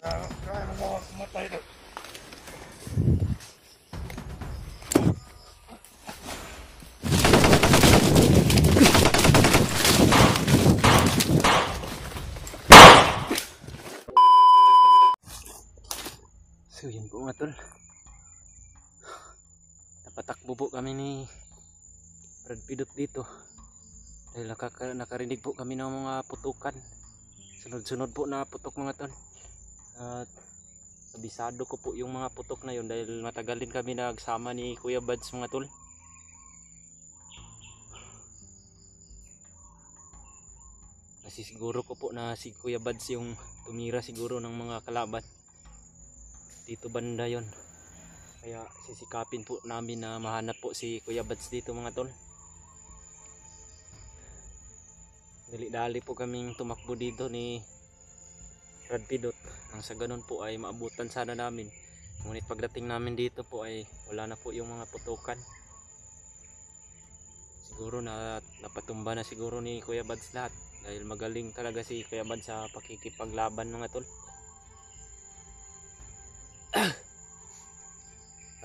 Kaya mo matay na. So yun po mga tol, napatakbo po kami ni Brad Pidot dito dahil nakarinig po kami ng mga putukan, sunod-sunod po na putok mga tol. At kabisado ko po yung mga putok na yun dahil matagal din kami nagsama ni Kuya Bads mga tol. Nasisiguro ko po na si Kuya Bads yung tumira siguro ng mga kalaban dito banda yon, kaya sisikapin po namin na mahanap po si Kuya Bads dito mga tol. Dali-dali po kaming tumakbo dito ni Brad Pidot nang sa ganun po ay maabutan sana namin, ngunit pagdating namin dito po ay wala na po yung mga putukan. Siguro na napatumba na siguro ni Kuya Bads lahat dahil magaling talaga si Kuya Bads sa pakikipaglaban mga tol.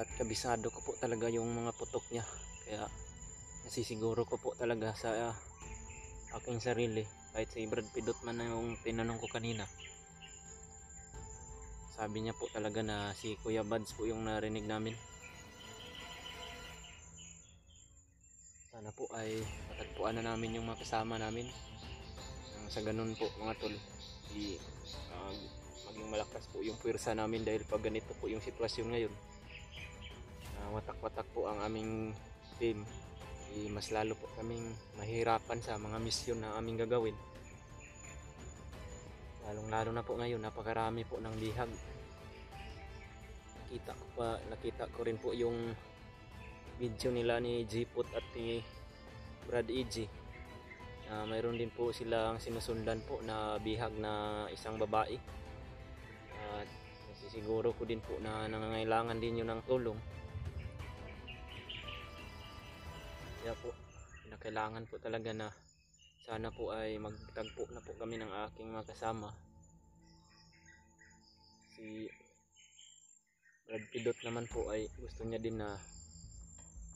At kabisado ko po talaga yung mga putok niya, kaya nasisiguro ko po talaga sa aking sarili kahit si Brad Pidot man na yung tinanong ko kanina. Sabi niya po talaga na si Kuya Bads po yung narinig namin. Sana po ay matagpuan na namin yung mga kasama namin sa ganun po mga tol, maging malakas po yung puwersa namin dahil pag ganito po yung sitwasyon ngayon, watak-watak po ang aming team, mas lalo po kaming mahirapan sa mga misyon na aming gagawin. Lalong-lalo na po ngayon, napakarami po ng bihag. Nakita ko rin po yung video nila ni Jipot at ni Brad EG. Mayroon din po silang sinusundan po na bihag na isang babae. At nasisiguro ko din po na nangangailangan din yun ng tulong. Kaya po, kailangan po talaga na sana po ay magtagpo na po kami ng aking mga kasama. Si Brad Pidot naman po ay gusto niya din na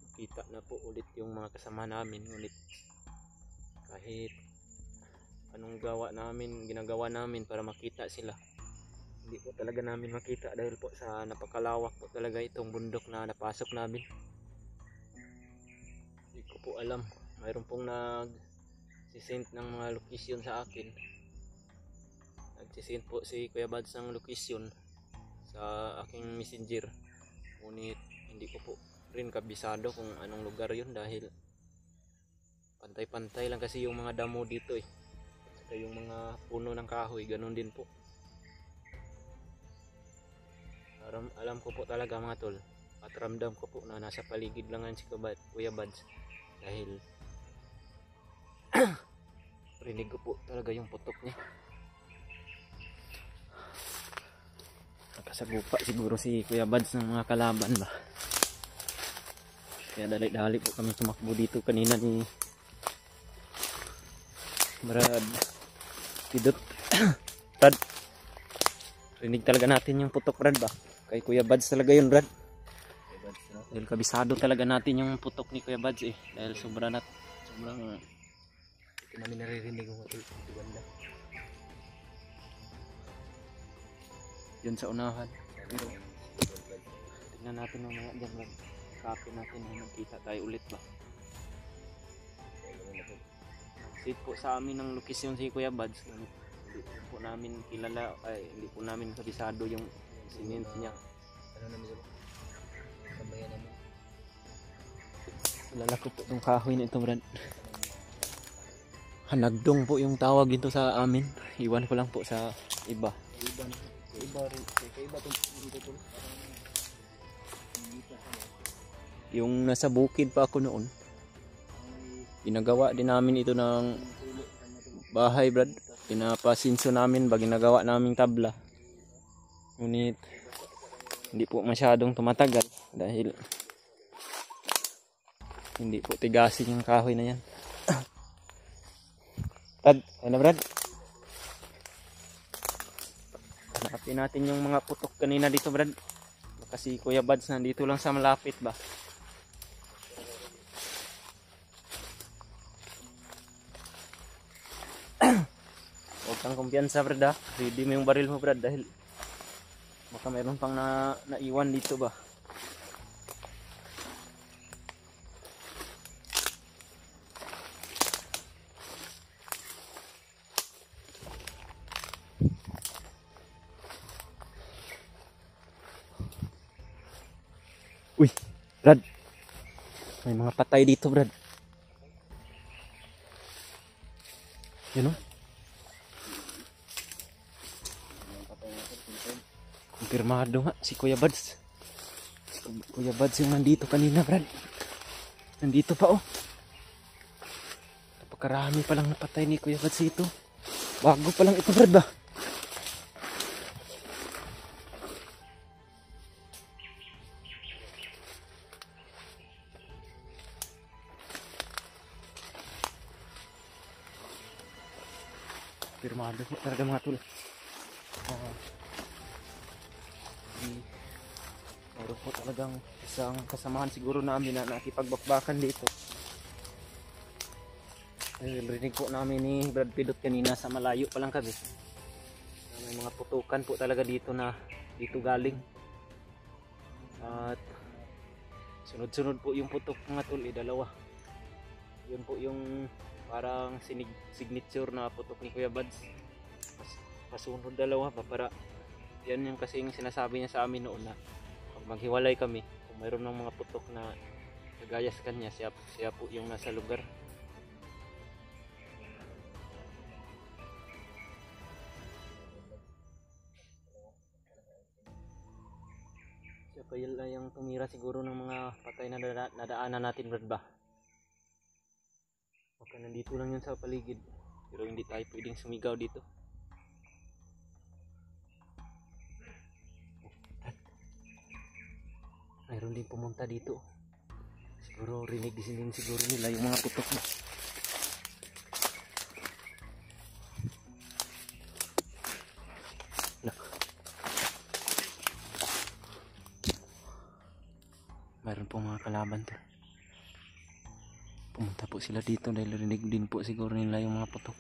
makita na po ulit yung mga kasama namin, ngunit kahit anong ginagawa namin para makita sila, hindi po talaga namin makita dahil po sa napakalawak po talaga itong bundok na napasok namin. Hindi ko po alam, mayroon pong nagsisend ng mga location sa akin. Nagsisend po si Kuya Bads ng location sa aking messenger, ngunit hindi ko po rin kabisado kung anong lugar yun dahil pantay-pantay lang kasi yung mga damo dito at yung mga puno ng kahoy, ganun din po. Alam ko po talaga mga tol, at ramdam ko po na nasa paligid lang si Kuya Bads dahil rinig ko po talaga yung putok niya. Nakasagupa siguro si Kuya Bads ng mga kalaban ba, kaya dali-dali po kami tumakbo dito kanina ni Brad Pidot. Brad, rinig talaga natin yung putok Brad ba? Kay Kuya Bads talaga yun Brad. Dahil kabisado talaga natin yung putok ni Kuya Bads dahil sobrang hindi namin naririnig yung banda yun sa unahan. Pero tignan natin mamaya dyan Brad, copy natin na magkita tayo ulit ba. Sit po sa amin ng lokasyon si Kuya Bads, hindi po namin kilala, hindi po namin kabisado yung sinint niya. Ano namin yun? Kambayan namin. Kilala ko po itong kahoy na ito Brad. Hanagdong po yung tawag ito sa amin. Iwan ko lang po sa iba. Iba rin. Iba dito. Yung nasa bukid pa ako noon, ginagawa din namin ito ng bahay Brad. Pinapasinso namin ba, ginagawa naming tabla. Ngunit hindi po masyadong tumatagal dahil hindi po tigasin yung kahoy na yan. Brad, ayun na Brad. Tingnan natin yung mga putok kanina dito, Brad. Baka si Kuya Buds nandito lang sa malapit ba. Huwag kang kumpiyansa, Brad, ha. Ready mo yung baril mo, Brad, dahil baka mayroon pang naiwan dito ba. Uy, Brad. May mga patay dito, Brad. Yun, oh. Kumpirmado nga si Kuya Buds. Kuya Buds yung nandito kanina, Brad. Nandito pa, oh. Napakarami pa lang napatay ni Kuya Buds dito. Bago pa lang ito, Brad, ba? Kumpirmado po talaga mga tol. Mayroon po talagang isang kasamahan siguro namin na nakipagbakbakan dito. Rinig po namin ni Brad Pidot kanina sa malayo pa lang kami. May mga putukan po talaga dito na dito galing. At sunod-sunod po yung putok mga tol, dalawa. Yun po yung parang signature na putok ni Kuya Buds. Pasunod dalawa pa para yan yung kasing sinasabi niya sa amin noon na pag maghiwalay kami, kung mayroon ng mga putok na kagaya sa kanya, siya po yung nasa lugar. Siya pa yung tumira siguro ng mga patay na nadaanan natin, Brad, ba? Baka nandito lang yun sa paligid, pero hindi tayo pwedeng sumigaw dito. Mayroon din pumunta dito. Siguro rinig din siguro nila yung mga putok na. Mayroon po mga kalaban to. Pumunta po sila dito dahil rinig din po siguro nila yung mga putok.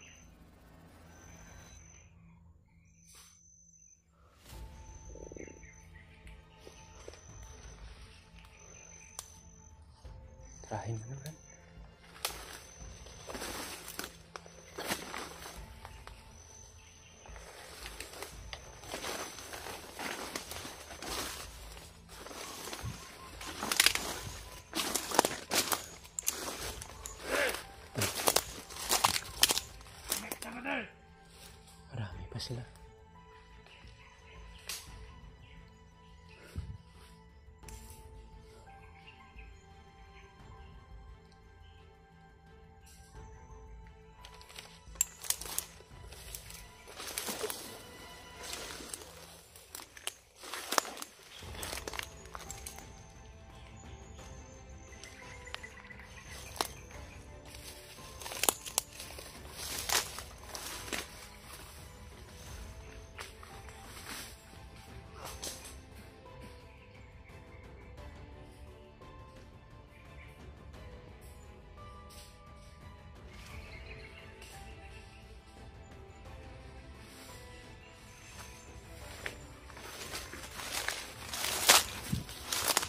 Tirahin mo naman. Marami pa sila.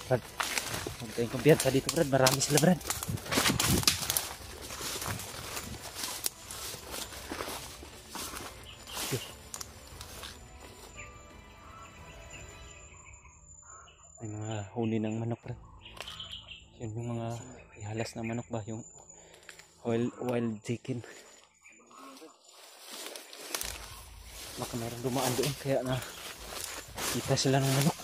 Brad, huwag tayong kumpiyansa dito, Brad. Marami sila, Brad. May mga huni ng manok, Brad. Yun yung mga ihalas na manok ba, yung wild chicken. Baka mayroong dumaan doon kaya na kita sila ng manok.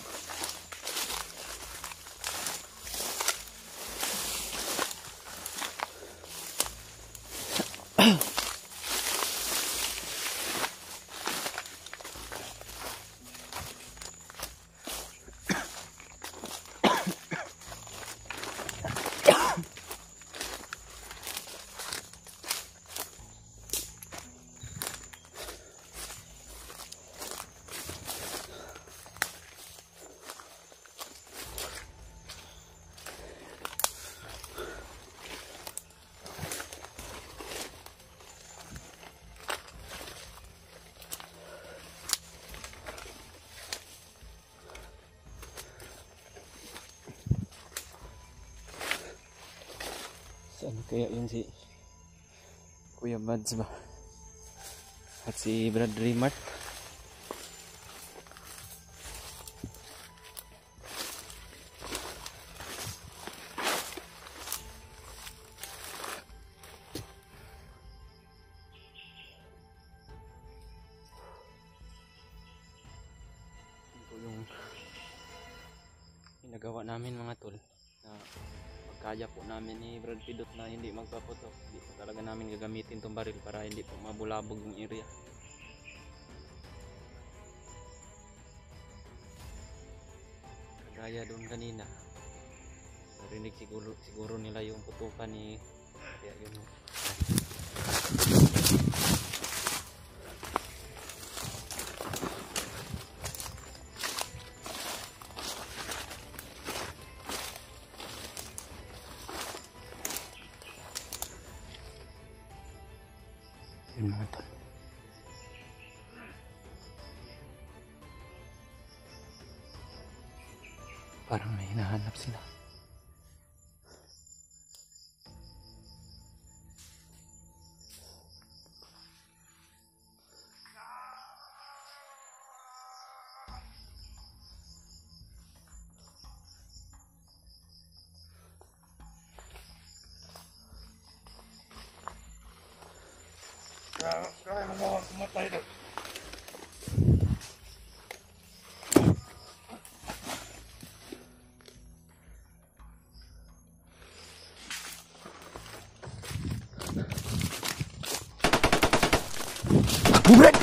Kaya yun si Kuya Buds ba? At si Brad Rimart. Ito yung ginagawa namin mga tol, na pagkaya po namin ni Brad Pidot na hindi magpaputok, hindi po talaga namin gagamitin itong baril para hindi po mabulabog yung area. Kagaya doon kanina, narinig siguro nila yung putukan ni, kaya yun. Yun mga tol. Parang may hinahanap sila. Kaya mo matay doon. Bubret!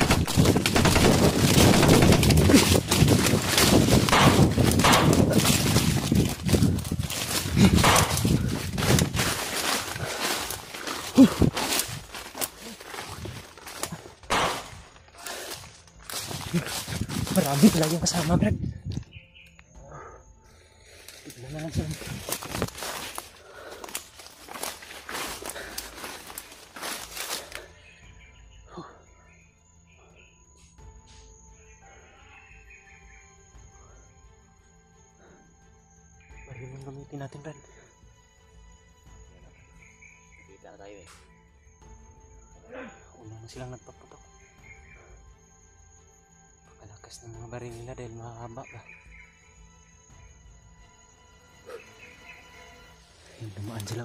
Marami talaga yung kasama, Brad. Tignan na lang sila. Baril yung gamitin natin, Brad. Nakita na tayo eh. Una na silang nagpaputok. Pagkalakas ng mga baril nila dahil mahaba ba. Ayun, dumaan sila.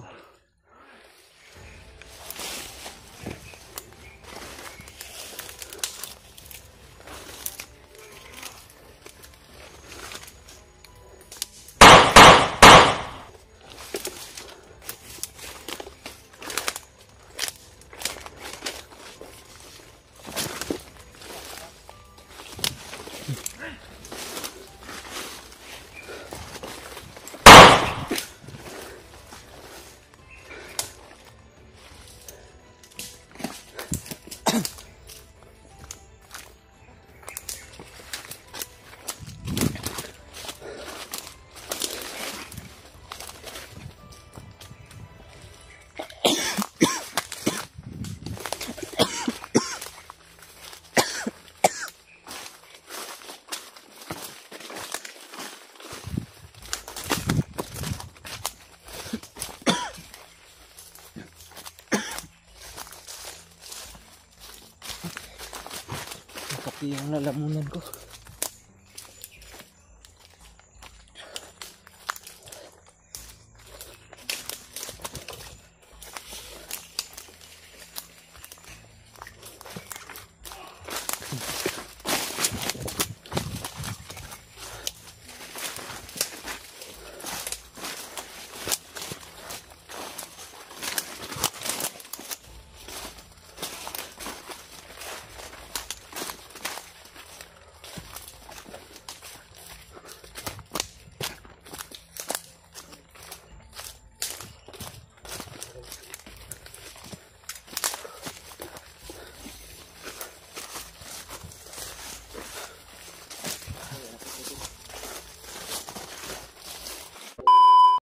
Pati yung lalamunan ko.